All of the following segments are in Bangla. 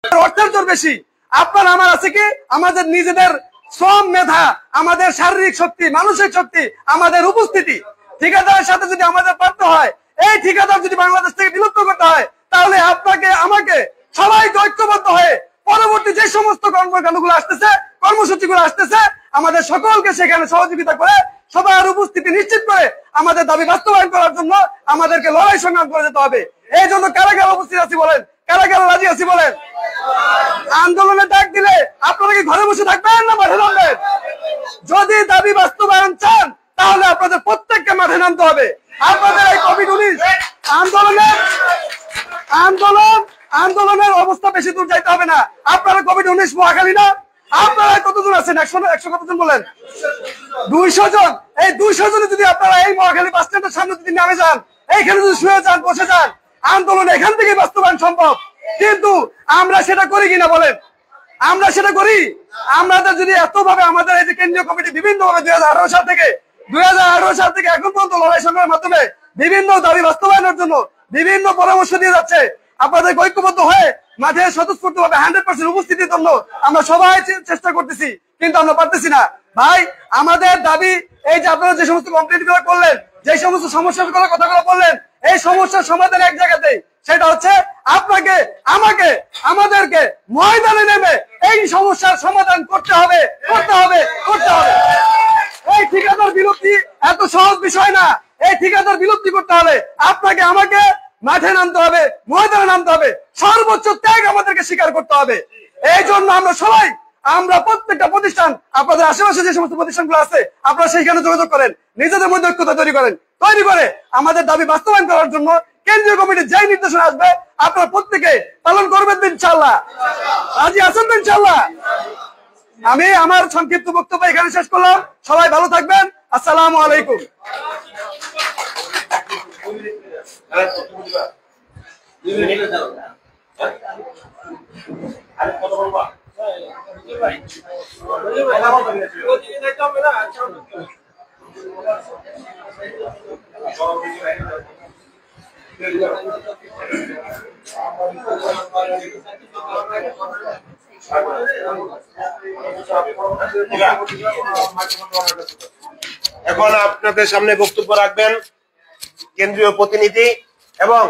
অর্থের জোর বেশি। আপনার আমার আছে কি আমাদের নিজেদের শ্রম, মেধা, আমাদের শারীরিক শক্তি, মানসিক শক্তি, আমাদের উপস্থিতি। ঠিকাদারের সাথে যদি আমাদের পারতে হয়, এই ঠিকাদার যদি বাংলাদেশ থেকে বিলুপ্ত করতে হয়, তাহলে আপনাকে আমাকে সবাইকে ঐক্যবদ্ধ হয়ে পরবর্তী যে সমস্ত কর্মকাণ্ডগুলো আসতেছে, কর্মসূচিগুলো আসতেছে, আমাদের সকলকে সেখানে সহযোগিতা করে সবার উপস্থিতি নিশ্চিত করে আমাদের দাবি বাস্তবায়ন করার জন্য আমাদেরকে লড়াই সংগ্রাম করে যেতে হবে। এই জন্য কারা কারা উপস্থিত আছি বলেন, কারা কারা রাজি আছি বলেন। আন্দোলনে ডাক দিলে আপনারা কি ঘরে বসে থাকবেন না মাঠে নামবেন? যদি দাবি বাস্তবায়ন চান তাহলে আপনাদের প্রত্যেককে মাঠে নামতে হবে। আপনাদের এই কোভিড-19 আন্দোলনের অবস্থা বেশি দূর যাইতে হবে না। আপনারা কোভিড-19 মহাখালী না, আপনারা কতজন আছেন? 100 কতজন বলেন? 200 জন। এই 200 জনে যদি আপনারা এই মহাখালী বাস স্ট্যান্ডের সামনে যদি নামে যান, এইখানে যদি শুয়ে যান, বসে যান, আন্দোলন এখান থেকে বাস্তবায়ন সম্ভব। কিন্তু আমরা সেটা করি কিনা বলেন? আমরা সেটা করি? আমাদের যদি এতভাবে আমাদের এই যে কেন্দ্রীয় কমিটি বিভিন্ন ভাবে 2018 সাল থেকে এখন পর্যন্ত লড়াই সংগ্রামের মাধ্যমে বিভিন্ন দাবি বাস্তবায়নের জন্য বিভিন্ন পরামর্শ দিয়ে যাচ্ছে, আপনাদের ঐক্যবদ্ধ হয়ে মাঠে স্বতঃস্ফূর্ত ভাবে 100% উপস্থিতির জন্য আমরা সবাই চেষ্টা করতেছি, কিন্তু আমরা পারতেছি না। ভাই, আমাদের দাবি এই যে আপনারা যে সমস্ত কমপ্লেইন গুলো করলেন, যে সমস্ত সমস্যার কথাগুলো বললেন, এই সমস্যার সমাধান এক জায়গাতেই, সেটা হচ্ছে আপনাকে, আমাকে, আমাদেরকে ময়দানে নেমে এই সমস্যার সমাধান করতে হবে। এই ঠিকাদার বিলুপ্তি এত সহজ বিষয় না। এই ঠিকাদার বিলুপ্তি করতে হলে আপনাকে, আমাকে মাঠে নামতে হবে, ময়দানে নামতে হবে, সর্বোচ্চ ত্যাগ আমাদেরকে স্বীকার করতে হবে। এই জন্য আমরা প্রত্যেকটা প্রতিষ্ঠান, আপনাদের আশেপাশে যে সমস্ত প্রতিষ্ঠানগুলো আছে, আপনারা সেইখানে যোগাযোগ করেন, নিজেদের মধ্যে ঐক্যতা তৈরি করে আমাদের দাবি বাস্তবায়ন করার জন্য কেন্দ্রীয় কমিটির যেই নির্দেশনা আসবে আপনারা প্রত্যেকে পালন করবেন ইনশাআল্লাহ। রাজি আছেন তো ইনশাআল্লাহ? আমি আমার সংক্ষিপ্ত বক্তব্য এখানে শেষ করলাম। সবাই ভালো থাকবেন। আসসালামু আলাইকুম। এখন আপনাদের সামনে বক্তব্য রাখবেন কেন্দ্রীয় প্রতিনিধি এবং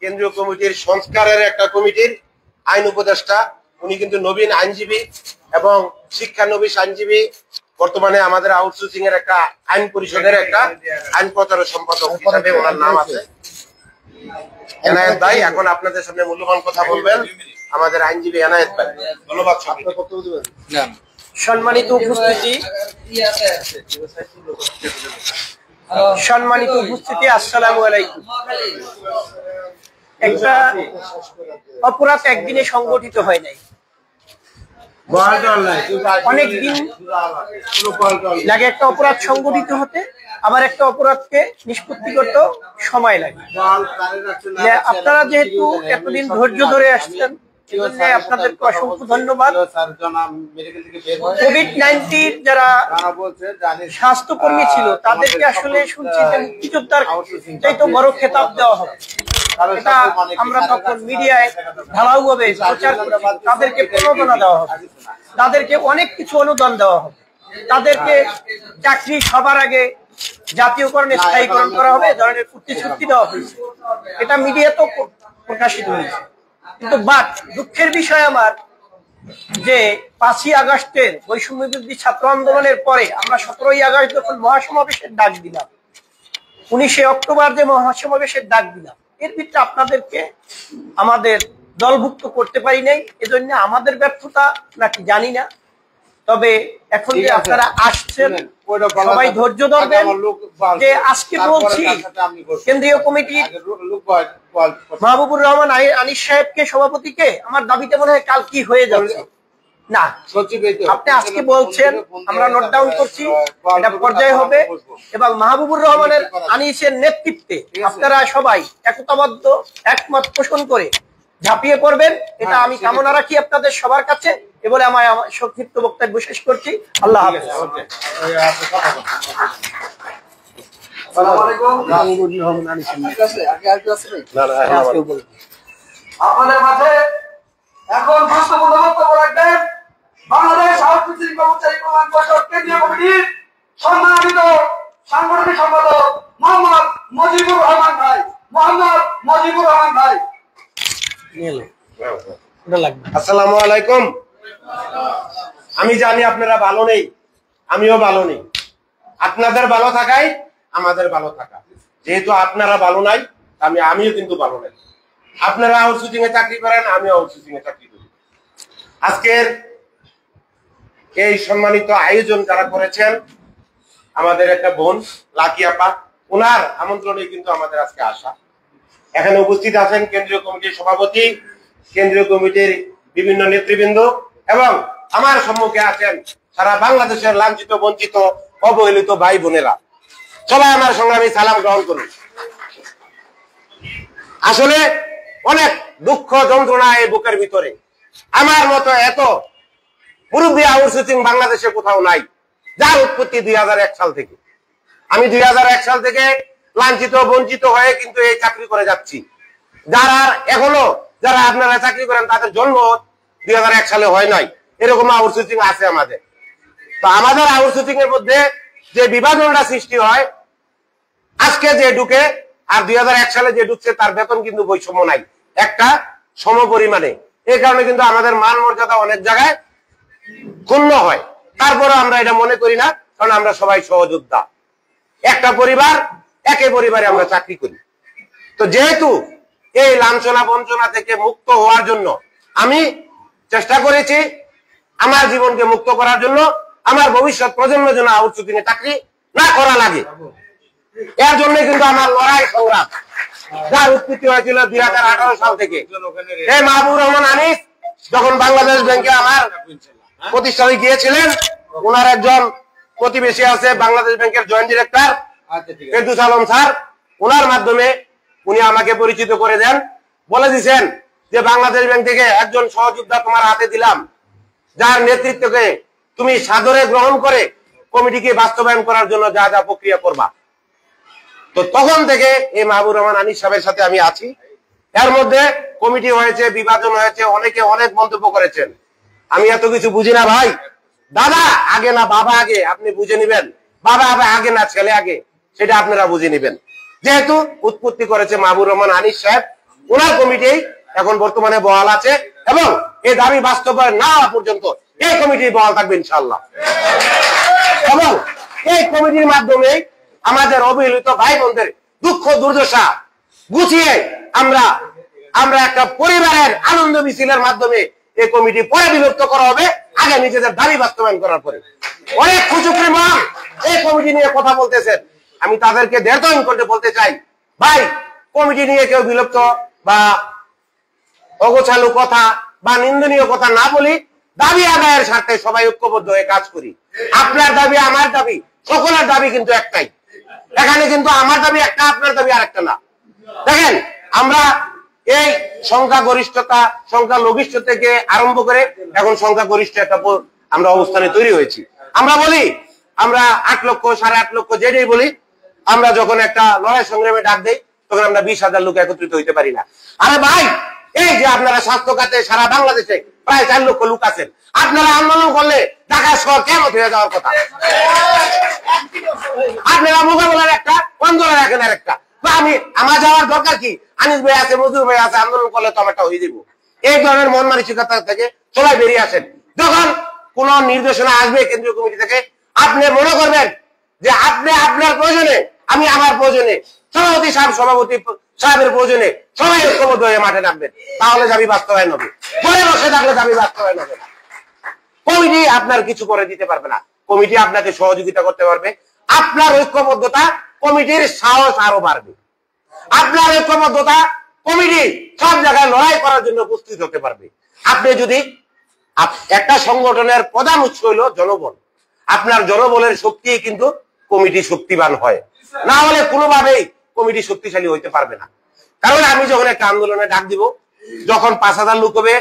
কেন্দ্রীয় কমিটির সংস্কারের একটা কমিটির আইন উপদেষ্টা। উনি কিন্তু নবীন আইনজীবী এবং শিক্ষানবিশ আইনজীবী। বর্তমানে আমাদের আউটসোর্সিং এর একটা আইন পরিষদের একটা আইন প্রচার সম্পাদক হিসাবে ওনার নাম আছে এনায়েত ভাই। এখন আপনাদের সামনে মূল্যবান কথা বলবেন আমাদের আইনজীবী এনায়েত ভাই। ধন্যবাদ। সম্মানিত উপস্থিতি, আসসালামু আলাইকুম। একটা অপরাধ একদিনে সংগঠিত হয় নাই, অনেকদিন লাগে একটা অপরাধ সংগঠিত হতে, আবার একটা অপরাধকে নিষ্পত্তি করতে সময় লাগে। আপনারা যেহেতু এতদিন ধৈর্য ধরে আসছেন, আপনাদেরকে অসংখ্য ধন্যবাদ। কোভিড-19 যারা স্বাস্থ্যকর্মী ছিল তাদেরকে আসলে শুনছি যে মুক্তিযোদ্ধার চাইতে বড় খেতাব দেওয়া হবে। এটা আমরা তখন মিডিয়ায় ঢালাও ভাবে প্রচার করছি। তাদেরকে প্রণোদনা দেওয়া হবে, তাদেরকে অনেক কিছু অনুদান দেওয়া হবে, তাদেরকে চাকরি সবার আগে জাতীয়করণে স্থায়ীকরণ করা হবে, ধরনের প্রতিশ্রুতি দেওয়া হয়েছে। এটা মিডিয়াতেও প্রকাশিত হয়েছে। কিন্তু দুঃখের বিষয় আমার যে 5ই আগস্টের বৈষম্য বিরোধী ছাত্র আন্দোলনের পরে আমরা 17ই আগস্ট যখন মহাসমাবেশের ডাক দিলাম, 19শে অক্টোবর যে মহাসমাবেশের ডাক দিলাম, এর ভিতরে আপনাদেরকে আমাদের দলভুক্ত করতে পারি নাই। এজন্য আমাদের ব্যর্থতা নাকি জানি না, তবে এখন যে আপনারা আসছেন সবাই ধৈর্য ধরবেন। যে আজকে বলছি কেন্দ্রীয় কমিটির মাহবুবুর রহমান আনিস সাহেবকে, সভাপতিকে, আমার দাবিতে মনে হয় কাল কি হয়ে যাচ্ছে না। আপনি আজকে বলছেন, আমরা নোট ডাউন করছি, এটা পর্যায়ে হবে। এবং মাহবুবুর রহমানের আনিসের নেতৃত্বে আপনারা সবাই একতাবদ্ধ একমত পোষণ করে ঝাঁপিয়ে পড়বেন, এটা আমি কামনা রাখি আপনাদের সবার কাছে। এ বলে আমার সংক্ষিপ্ত বক্তব্য শেষ করছি। আল্লাহ হাফেজ। আপনাদের মাঝে এখন বর্তমান পরিষদ কেন্দ্রীয় কমিটির সম্মানিত সাংগঠনিক সম্পাদক মোহাম্মদ মুজিবুর রহমান ভাই। আসসালামু আলাইকুম। আমি জানি আপনারা ভালো নেই, আমিও ভালো নেই। আপনাদের ভালো থাকাই আমাদের ভালো থাকা। যেহেতু আপনারা ভালো নাই, আমিও কিন্তু ভালো নাই। আপনারা আউটসোর্সিং এ চাকরি করেন, আমিও আউটসোর্সিং এ চাকরি করি। আজকের এই সম্মানিত আয়োজন যারা করেছেন, আমাদের একটা বোন লাকি আপা, ওনার আমন্ত্রণে কিন্তু আমাদের আজকে আসা। এখানে উপস্থিত আছেন কেন্দ্রীয় কমিটির সভাপতি, কেন্দ্রীয় কমিটির বিভিন্ন নেতৃবৃন্দ এবং আমার সম্মুখে আছেন সারা বাংলাদেশের লাঞ্ছিত, বঞ্চিত, অবহেলিত ভাই বোনেরা। সবাই আমার সংগ্রামী সালাম গ্রহণ করুন। আসলে অনেক দুঃখ যন্ত্রণা এই বুকের ভিতরে। আমার মতো এত মুরব্বী আউটসোর্সিং বাংলাদেশে কোথাও নাই, যার উৎপত্তি 2001 সাল থেকে। আমি 2001 সাল থেকে লাঞ্ছিত, বঞ্চিত হয়ে কিন্তু এই চাকরি করে যাচ্ছি। যারা এখনো যারা আপনারা চাকরি করেন, তাদের জন্ম 2001 সালে হয় নাই, এরকম আউটসোর্সিং আছে আমাদের। তো আমাদের আউটসোর্সিং এর মধ্যে যে বিভাজনটা সৃষ্টি হয়, আজকে যে ঢুকে আর 2001 সালে যে ঢুকছে, তার বেতন কিন্তু বৈষম্য নাই, একটা সম পরিমাণে। এই কারণে কিন্তু আমাদের মান মর্যাদা অনেক জায়গায় ক্ষুণ্ণ হয়। তারপরে আমরা এটা মনে করি না, কারণ আমরা সবাই সহযোদ্ধা, একটা পরিবার, একই পরিবারে আমরা চাকরি করি। তো যেহেতু এই লাঞ্ছনা বঞ্চনা থেকে মুক্ত হওয়ার জন্য আমি চেষ্টা করেছি, আমার জীবনকে মুক্ত করার জন্য, আমার ভবিষ্যৎ প্রজন্মের জন্য আউটসোর্সিং এ চাকরি না করা লাগে। এর জন্য কিন্তু আমার লড়াই সংগ্রাম, যার উৎপত্তি হয়েছিল 2018 সাল থেকে। এই মাহবুবুর রহমান আনিস যখন বাংলাদেশ ব্যাংকে আমার প্রতিষ্ঠানে গিয়েছিলেন, ওনার একজন প্রতিবেশী আছে বাংলাদেশ ব্যাংকের joint director Ferdous Alam sir, ওনার মাধ্যমে উনি আমাকে পরিচিত করে দেন। বলে দিচ্ছেন যে বাংলাদেশ ব্যাংক থেকে একজন সহযোদ্ধা তোমার হাতে দিলাম, যার নেতৃত্বকে তুমি সাদরে গ্রহণ করে কমিটিকে বাস্তবায়ন করার জন্য যা যা প্রক্রিয়া করবা। তো তখন থেকে এই মাহবুবুর রহমান আনিস সাহেবের সাথে আমি আছি। এর মধ্যে কমিটি হয়েছে, বিভাজন হয়েছে, অনেকে অনেক মন্তব্য করেছেন। আমি এত কিছু বুঝি না ভাই। দাদা আগে না বাবা আগে, আপনি বুঝে নিবেন। বাবা আগে না ছেলে আগে, সেটা আপনারা বুঝে নিবেন। যেহেতু উৎপত্তি করেছে মাহবুবুর রহমান আনিস সাহেব, ওনার কমিটি এখন বর্তমানে বহাল আছে এবং এই দাবি বাস্তবায়ন না হওয়া পর্যন্ত এই কমিটি বহাল থাকবে ইনশাআল্লাহ। এবং এই কমিটির মাধ্যমে আমাদের অবহেলিত ভাই বোনদের দুঃখ দুর্দশা গুছিয়ে আমরা একটা পরিবারের আনন্দ মিছিলের মাধ্যমে এই কমিটি পরে বিলুপ্ত করা হবে, আগে নিজেদের দাবি বাস্তবায়ন করার পরে। অনেক খুচুকরি মা এই কমিটি নিয়ে কথা বলতেছেন, আমি তাদেরকে দেড়তন করতে বলতে চাই, ভাই কমিটি নিয়ে কেউ বিলুপ্ত বা অগোছালো কথা বা নিন্দনীয় কথা না বলি, দাবি আদায়ের স্বার্থে সবাই ঐক্যবদ্ধ হয়ে কাজ করি। আপনার দাবি, আমার দাবি, সকলের দাবি কিন্তু একটাই। এখানে কিন্তু আমার দাবি একটা, আপনার দাবি আর একটা না। দেখেন, আমরা এই সংখ্যাগরিষ্ঠতা, সংখ্যালঘিষ্ঠ থেকে আরম্ভ করে এখন সংখ্যাগরিষ্ঠ একটা আমরা অবস্থানে তৈরি হয়েছি। আমরা বলি আমরা 8 লক্ষ, 8.5 লক্ষ যেটাই বলি, আমরা যখন একটা লড়াই সংগ্রামে ডাক দেই তখন আমরা 20,000 লোক একত্রিত হইতে পারি না। আরে ভাই, এই যে আপনারা স্বাস্থ্য খাতে সারা বাংলাদেশে প্রায় 4 লক্ষ লোক আছেন, আপনারা আন্দোলন করলে ঢাকা শহর কেমন হয়ে যাওয়ার কথা। আপনারা মোকাবেলার একটা, আন্দোলন রাখেন আর একটা। আমার যাওয়ার দরকার কি? আনিস ভাই আছে, মজুর ভাই আছে, আন্দোলন করলে তো একটা হয়ে যাব। এই ধরনের মন মানসিকতা থেকে সবাই বেরিয়ে আসেন। যখন কোন নির্দেশনা আসবে কেন্দ্রীয় কমিটি থেকে, আপনি মনে করবেন যে আপনি আপনার প্রয়োজনে, আমি আমার প্রয়োজনে, সভাপতি সাহেব সভাপতি সাহেবের প্রয়োজনে সবাই ঐক্যবদ্ধ হয়ে মাঠে নামবেন, তাহলে দাবি বাস্তবায়ন হবে। পরে বসে থাকলে দাবি বাস্তবায়ন হবে না। কমিটি আপনার কিছু করে দিতে পারবে না, কমিটি আপনাকে সহযোগিতা করতে পারবে। আপনার ঐক্যবদ্ধতা কমিটির সাহস আরো বাড়বে। আপনার ঐক্যবদ্ধতা কমিটি সব জায়গায় লড়াই করার জন্য প্রস্তুত হতে পারবে। আপনি যদি একটা সংগঠনের প্রধান উৎস হইল জনবল, আপনার জনবলের শক্তি কিন্তু কমিটি শক্তিবান হয়, না হলে কোনোভাবেই কমিটি শক্তিশালী হইতে পারবে না। কারণ আমি যখন একটা আন্দোলনে ডাক দিব, যখন 5,000 লোক হবে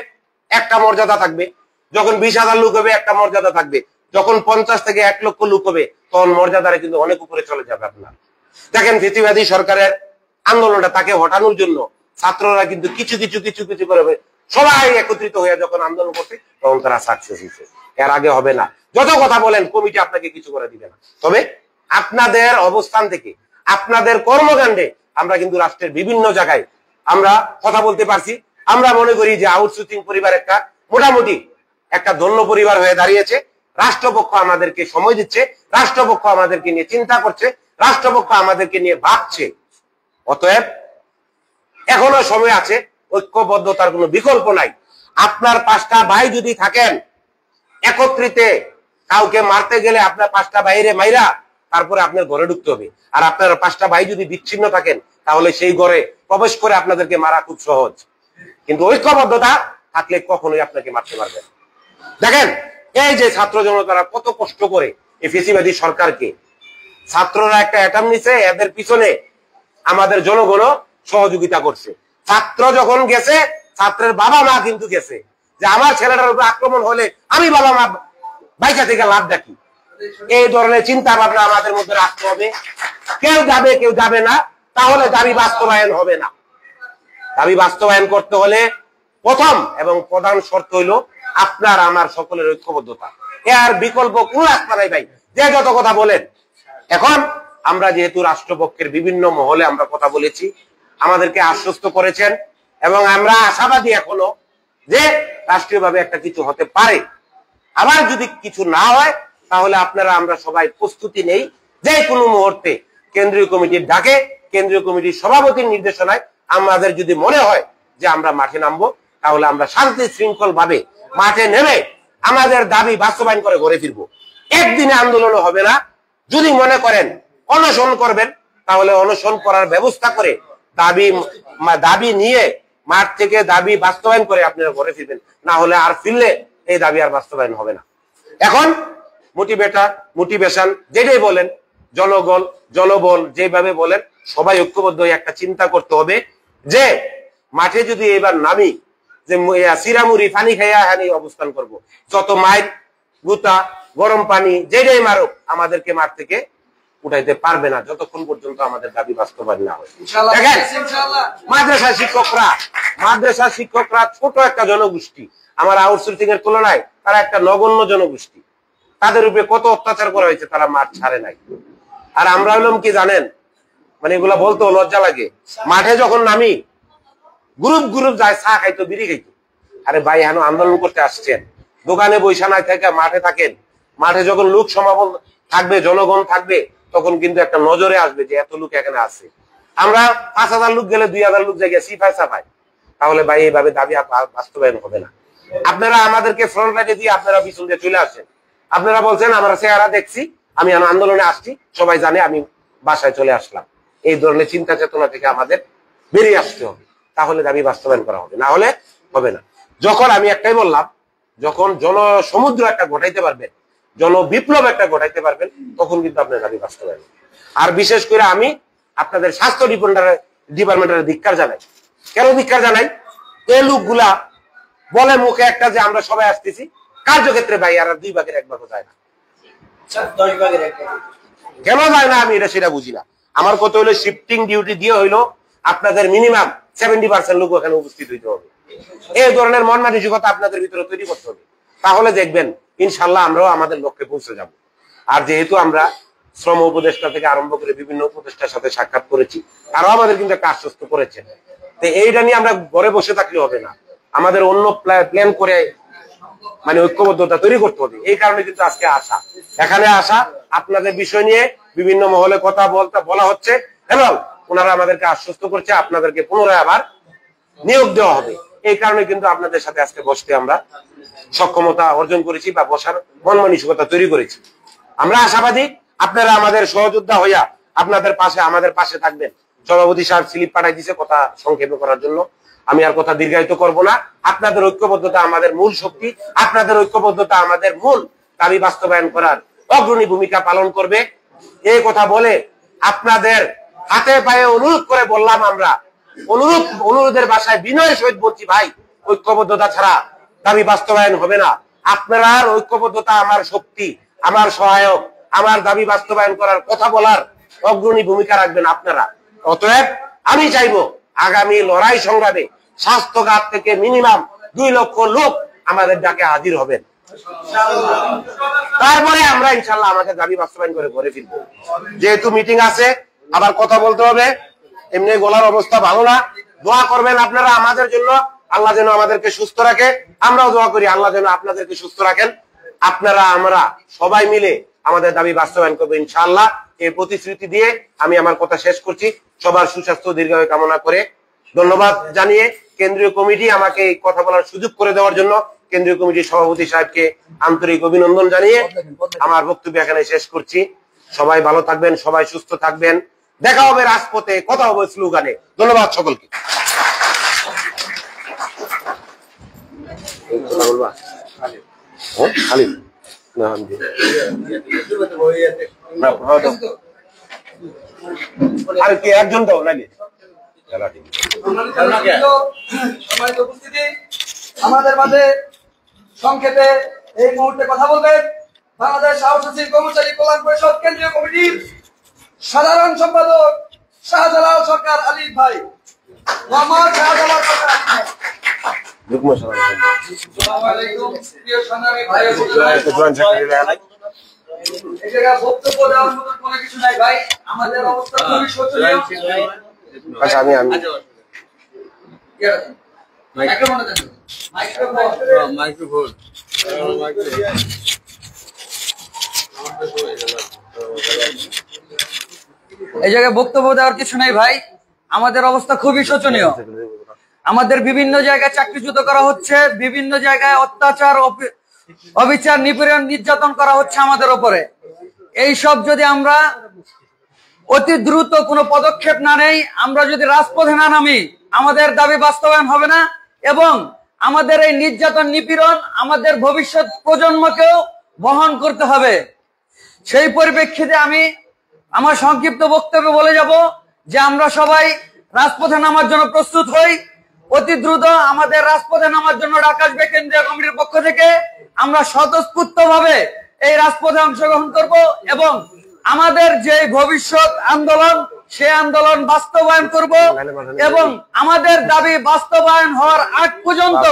একটা মর্যাদা থাকবে, যখন 20,000 লোক হবে একটা মর্যাদা থাকবে, যখন 50 থেকে 1 লক্ষ লোক হবে তখন মর্যাদাটা কিন্তু অনেক উপরে চলে যাবে আপনার। দেখেন, ফ্যাসিবাদী সরকারের আন্দোলনটা তাকে হটানোর জন্য ছাত্ররা কিন্তু কিছু করে সবাই একত্রিত হয়ে যখন আন্দোলন করছে তখন তারা সাকসেস হয়েছে, এর আগে হবে না। যত কথা বলেন কমিটি আপনাকে কিছু করে দিবে না। তবে আপনাদের অবস্থান থেকে, আপনাদের কর্মকাণ্ডে আমরা কিন্তু রাষ্ট্রের বিভিন্ন জায়গায় আমরা কথা বলতে পারছি। আমরা মনে করি যে আউটসোর্সিং পরিবার একটা মোটামুটি একটা ধন্য পরিবার হয়ে দাঁড়িয়েছে। রাষ্ট্রপক্ষ আমাদেরকে সময় দিচ্ছে, রাষ্ট্রপক্ষ আমাদেরকে নিয়ে চিন্তা করছে, রাষ্ট্রপক্ষ আমাদেরকে নিয়ে ভাবছে। অতএব এখনো সময় আছে, ঐক্যবদ্ধতার কোনো বিকল্প নাই। আপনার 5টা ভাই যদি থাকেন একত্রিতে, কাউকে মারতে গেলে আপনার 5টা ভাইরে মাইরা তারপরে আপনার ঘরে ঢুকতে হবে। আর আপনার 5টা ভাই যদি বিচ্ছিন্ন থাকেন তাহলে সেই ঘরে প্রবেশ করে আপনাদেরকে মারা খুব সহজ। কিন্তু ঐক্যবদ্ধতা থাকলে কখনোই আপনাকে মারতে পারবে না। দেখেন এই যে ছাত্র জনতারা কত কষ্ট করে এই ফেসিবাদী সরকারকে, ছাত্ররা একটা অ্যাটাম নিছে, এদের পিছনে আমাদের জনগণ সহযোগিতা করছে। ছাত্র যখন গেছে, ছাত্রের বাবা মা কিন্তু গেছে যে আমার ছেলেটার উপর আক্রমণ হলে আমি বাবা মা বাইকা থেকে লাভ দেখি। এই ধরনের চিন্তা ভাবনা আমাদের মধ্যে রাখতে হবে। কেউ যাবে কেউ যাবে না, তাহলে দাবি বাস্তবায়ন হবে না। দাবি বাস্তবায়ন করতে হলে প্রথম এবং প্রধান শর্ত হইল আপনার আমার সকলের ঐক্যবদ্ধতা। এর বিকল্প কোন রাস্তা নাই ভাই, যে যত কথা বলেন। এখন আমরা যেহেতু রাষ্ট্রপক্ষের বিভিন্ন মহলে আমরা কথা বলেছি, আমাদেরকে আশ্বস্ত করেছেন এবং আমরা আশাবাদী এখনো যে রাষ্ট্রীয়ভাবে একটা কিছু হতে পারে। আবার যদি কিছু না হয় তাহলে আপনারা আমরা সবাই প্রস্তুতি নেই, যে কোনো মুহূর্তে কেন্দ্রীয় কমিটির ডাকে, কেন্দ্রীয় কমিটির সভাপতির নির্দেশনায় আমাদের যদি মনে হয় যে আমরা মাঠে নামবো, তাহলে আমরা শান্তি শৃঙ্খল ভাবে মাঠে নেমে আমাদের দাবি বাস্তবায়ন করে ঘরে ফিরবো। একদিনে আন্দোলনও হবে না। যদি মনে করেন অনশন করবেন, তাহলে অনশন করার ব্যবস্থা করে দাবি নিয়ে মাঠ থেকে দাবি বাস্তবায়ন করে আপনারা ঘরে ফিরবেন। না হলে আর ফিরলে এই দাবি আর বাস্তবায়ন হবে না। এখন মোটিভেশন যেটাই বলেন, জনবল যেভাবে বলেন, সবাই ঐক্যবদ্ধ হয়ে একটা চিন্তা করতে হবে যে মাঠে যদি এবার নামি যে সিরামুড়ি পানি খাইয়া হানি অবস্থান করব। যত মাইর গুতা গরম পানি যেটাই মারুক আমাদেরকে মাঠ থেকে উঠাইতে পারবে না যতক্ষণ পর্যন্ত আমাদের দাবি বাস্তবায়ন না হয়। দেখেন মাদ্রাসা শিক্ষকরা ছোট একটা জনগোষ্ঠী, আমার আউটসোর্সিং এর তুলনায় তারা একটা নগণ্য জনগোষ্ঠী। তাদের উপরে কত অত্যাচার করা হয়েছে, তারা মাঠ ছাড়ে নাই। আর আমরা হলাম কি জানেন, মানে এগুলা বলতে লজ্জা লাগে, মাঠে যখন নামি গ্রুপ যায় চা খাইতো, বিড়ি খাইতো। আরে ভাই, এখন আন্দোলন করতে আসছেন, দোকানে বৈশা নাই থেকে মাঠে থাকেন। মাঠে যখন লোক সমাগম থাকবে, জনগণ থাকবে, তখন কিন্তু একটা নজরে আসবে যে এত লোক এখানে আছে। আমরা 5,000 লোক গেলে 2,000 লোক জায়গায় সিফাই সাফাই, তাহলে ভাই এইভাবে দাবি বাস্তবায়ন হবে না। আপনারা আমাদেরকে ফ্রন্ট লাইনে দিয়ে আপনারা পিছন দিয়ে চলে আসেন। আপনারা বলছেন আমরা চেহারা দেখছি, আমি আন্দোলনে আসছি, সবাই জানে আমি বাসায় চলে আসলাম। এই ধরনের চিন্তা চেতনা থেকে আমাদের বেরিয়ে আসতে হবে, তাহলে দাবি বাস্তবায়ন করা হবে, না হলে হবে না। যখন আমি একটাই বললাম, যখন জনসমুদ্র একটা ঘটাইতে পারবেন, জনবিপ্লব একটা ঘটাইতে পারবেন, তখন কিন্তু আপনার দাবি বাস্তবায়ন। আর বিশেষ করে আমি আপনাদের স্বাস্থ্য ডিপার্টমেন্টের ধিক্কার জানাই। কেন ধিক্কার জানাই? এই লোকগুলা বলে মুখে একটা যে আমরা সবাই আসতেছি, কার্যক্ষেত্রে ভাই আর 2 ভাগের 1 ভাগও যায় না। 10 ভাগের 1 ভাগ কেন যায় না আমি সেটা বুঝি না। আমার কত হইলো শিফটিং ডিউটি দিয়ে হইলো আপনাদের মিনিমাম 70% লোক ওখানে উপস্থিত হইতে হবে। এই ধরনের মন মানসিকতা আপনাদের ভিতরে তৈরি করতে হবে, তাহলে দেখবেন ইনশাল্লাহ আমরাও আমাদের লক্ষ্যে পৌঁছে যাব। আর যেহেতু আমরা শ্রম উপদেষ্টা থেকে আরম্ভ করে বিভিন্ন উপদেষ্টার সাথে সাক্ষাৎ করেছি, তারাও আমাদের কিন্তু একটা আশ্বস্ত করেছেন। তো এইটা নিয়ে আমরা ঘরে বসে থাকলে হবে না, আমাদের অন্য প্ল্যান করে মানে ঐক্যবদ্ধতা তৈরি করতে হবে। এই কারণে কিন্তু আজকে এখানে আসা আপনাদের বিষয় নিয়ে বিভিন্ন মহলে কথা বলা হচ্ছে এবং ওনারা আমাদেরকে আশ্বস্ত করছে আপনাদেরকে পুনরায় আবার নিয়োগ দেওয়া হবে। এই কারণে কিন্তু আপনাদের সাথে আজকে বসতে আমরা সক্ষমতা অর্জন করেছি বা বসার মন মানসিকতা তৈরি করেছি। আমরা আশাবাদী আপনারা আমাদের সহযোদ্ধা হইয়া আপনাদের পাশে আমাদের পাশে থাকবেন। সভাপতি সাহেব স্লিপ পাঠাই দিয়েছে কথা সংক্ষেপে করার জন্য, আমি আর কথা দীর্ঘায়িত করব না। আপনাদের ঐক্যবদ্ধতা আমাদের মূল শক্তি, আপনাদের ঐক্যবদ্ধতা আমাদের মূল দাবি বাস্তবায়ন করার অগ্রণী ভূমিকা পালন করবে। এই কথা বলে আপনাদের হাতে পায়ে অনুরোধ করে বললাম, আমরা অনুরোধের ভাষায় বিনয়ের সহিত বলছি, ভাই ঐক্যবদ্ধতা ছাড়া দাবি বাস্তবায়ন হবে না। আপনারা ঐক্যবদ্ধতা আমার শক্তি, আমার সহায়ক, আমার দাবি বাস্তবায়ন করার কথা বলার অগ্রণী ভূমিকা রাখবেন আপনারা। অতএব আমি চাইবো আগামী লড়াই সংগ্রামে স্বাস্থ্যঘাত থেকে মিনিমাম 2 লক্ষ লোক আমাদের ডাকে হাজির হবেন। তারপরে আমরা ইনশাল্লাহ আমাদের দাবি বাস্তবায়ন করে ঘরে ফিরবো। যেহেতু মিটিং আছে, আবার কথা বলতে হবে, এমনি গলার অবস্থা ভালো না। দোয়া করবেন আপনারা আমাদের জন্য, আল্লাহ যেন আমাদেরকে সুস্থ রাখে। আমরাও দোয়া করি আল্লাহ যেন আপনাদেরকে সুস্থ রাখেন। আপনারা আমরা সবাই মিলে আমাদের দাবি বাস্তবায়ন করবো ইনশাআল্লাহ। এই প্রতিশ্রুতি দিয়ে আমি আমার কথা শেষ করছি, সবার সুস্বাস্থ্য দীর্ঘায়ু কামনা করে ধন্যবাদ জানিয়ে কেন্দ্রীয় কমিটি আমাকে এই কথা বলার সুযোগ করে দেওয়ার জন্য কেন্দ্রীয় কমিটির সভাপতি সাহেবকে আন্তরিক অভিনন্দন জানিয়ে আমার বক্তব্য এখানে শেষ করছি। সবাই ভালো থাকবেন, সবাই সুস্থ থাকবেন। দেখা হবে রাজপথে, কথা হবে স্লোগানে। ধন্যবাদ সকলকে। আর কি একজন দাও নাকি আমাদের মাঝে সংক্ষেপে এই মুহূর্তে কথা বলবেন বাংলাদেশ সাহসী কর্মচারী কল্যাণ পরিষদ কেন্দ্রীয় কমিটির সাধারণ সম্পাদক শাহজালাল সরকার আলিফ ভাই। মোহাম্মদ শাহজালাল সরকার আলিফ ভাই। আসসালামু আলাইকুম প্রিয় সংগ্রামী ভাই ও বোনেরা, এই জায়গায় বক্তব্য দেওয়ার মতো কোনো কিছু নাই ভাই। আমাদের অবস্থা খুবই শোচনীয়। আচ্ছা আমি মাইক্রোফোন এই জায়গায় বক্তব্য দেওয়ার কিছু নাই ভাই। আমাদের অবস্থা খুবই শোচনীয়। আমাদের বিভিন্ন জায়গায় চাকরিচ্যুত করা হচ্ছে, বিভিন্ন জায়গায় অত্যাচার, অবিচার, নিপীড়ন, নির্যাতন করা হচ্ছে আমাদের উপরে। এই সব যদি আমরা অতি দ্রুত কোনো পদক্ষেপ না নেই, আমরা যদি রাজপথে না নামি, আমাদের দাবি বাস্তবায়ন হবে না এবং আমাদের এই নির্যাতন, নিপীড়ন আমাদের ভবিষ্যৎ প্রজন্মকেও বহন করতে হবে। সেই পরিপ্রেক্ষিতে আমি আমার সংক্ষিপ্ত বক্তব্যে বলে যাব যে আমরা সবাই রাজপথে নামার জন্য প্রস্তুত হই। অতি দ্রুত আমাদের রাজপথে নামার জন্য ডাক আসবে কেন্দ্রীয় কমিটির পক্ষ থেকে। আমরা স্বতঃস্ফূর্ত ভাবে এই রাজপথে অংশগ্রহণ করব এবং আমাদের যে ভবিষ্যৎ আন্দোলন, সে আন্দোলন বাস্তবায়ন করব এবং আমাদের দাবি বাস্তবায়ন হওয়ার আগ পর্যন্ত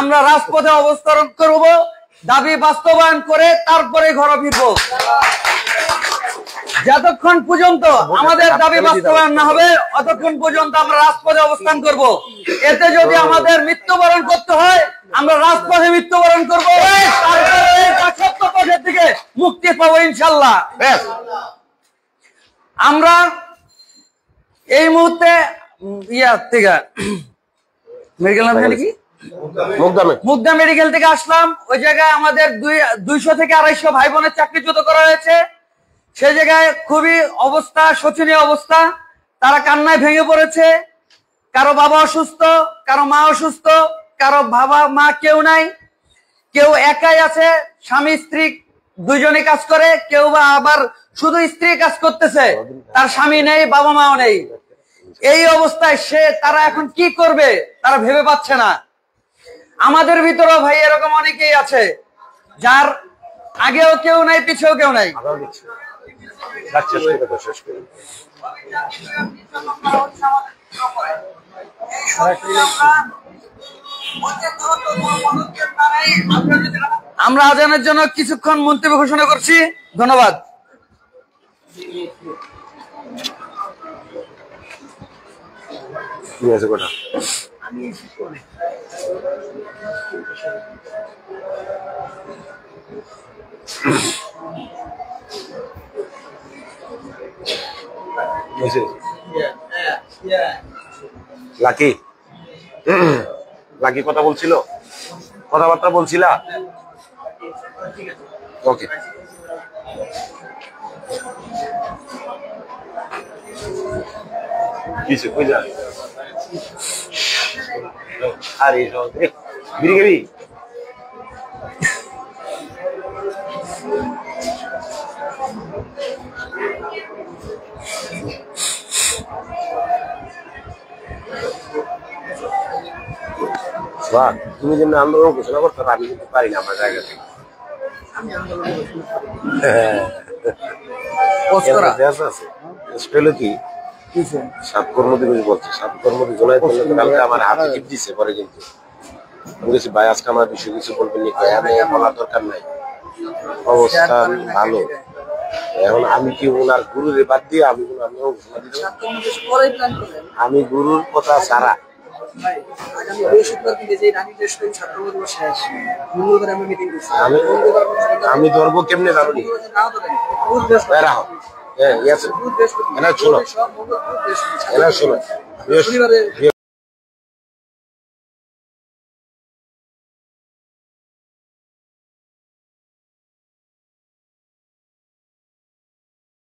আমরা রাজপথে অবস্থান করব। দাবি বাস্তবায়ন করে তারপরে ঘরে ফিরব। যতক্ষণ পর্যন্ত আমাদের দাবি বাস্তবায়ন না হবে, ততক্ষণ পর্যন্ত আমরা রাজপথে অবস্থান করব। এতে যদি আমাদের মৃত্যুবরণ করতে হয়, আমরা রাজপথে মৃত্যুবরণ করব, তারপরে থেকে মুক্তি পাবো ইনশাল্লাহ। আমরা এই মুহূর্তে মুগদা মেডিকেল থেকে আসলাম। ওই জায়গায় আমাদের 200 থেকে 250 ভাই বোনের চাকরিচ্যুত করা হয়েছে। সেই জায়গায় খুবই অবস্থা শোচনীয় অবস্থা। তারা কান্নায় ভেঙে পড়েছে। কারো বাবা অসুস্থ, কারো মা অসুস্থ, কারো বাবা মা কেউ নাই, কেউ একাই আছে, স্বামী স্ত্রী দুইজনে কাজ করে, কেউ বা আবার শুধু স্ত্রী কাজ করতেছে, তার স্বামী নেই, বাবা মাও নেই। এই অবস্থায় তারা এখন কি করবে তারা ভেবে পাচ্ছে না। আমাদের ভিতরেও ভাই এরকম অনেকেই আছে যার আগেও কেউ নাই, পিছেও কেউ নাই। আমরা আজানের জন্য কিছুক্ষণ মন্তব্য ঘোষণা করছি। ধন্যবাদ। লাকি লাকি কথা বলছিল, কথাবার্তা বলছিলা? ওকে, কিছু কই যা আরে বিড়ি গেবি? তুমি যেন আন্দোলন ঘোষণা করতে আমি কিন্তু পারি না আমার জায়গা থেকে। কি 7 কর্মদিবস বলছে, 7 কর্মদিবস জুলাই আমার হাতে টিপ দিচ্ছে পরে কিন্তু আমি বলছি ভাই আজকে আমার বিষয় কিছু বলবেন নি, আমি বলার দরকার নাই, অবস্থা ভালো। এখন আমি কি ওনার গুরুর বাদ দিয়ে আমি গুরুর কথা ছাড়া আমি ধরবো কেমনে জানি শোনো শোনো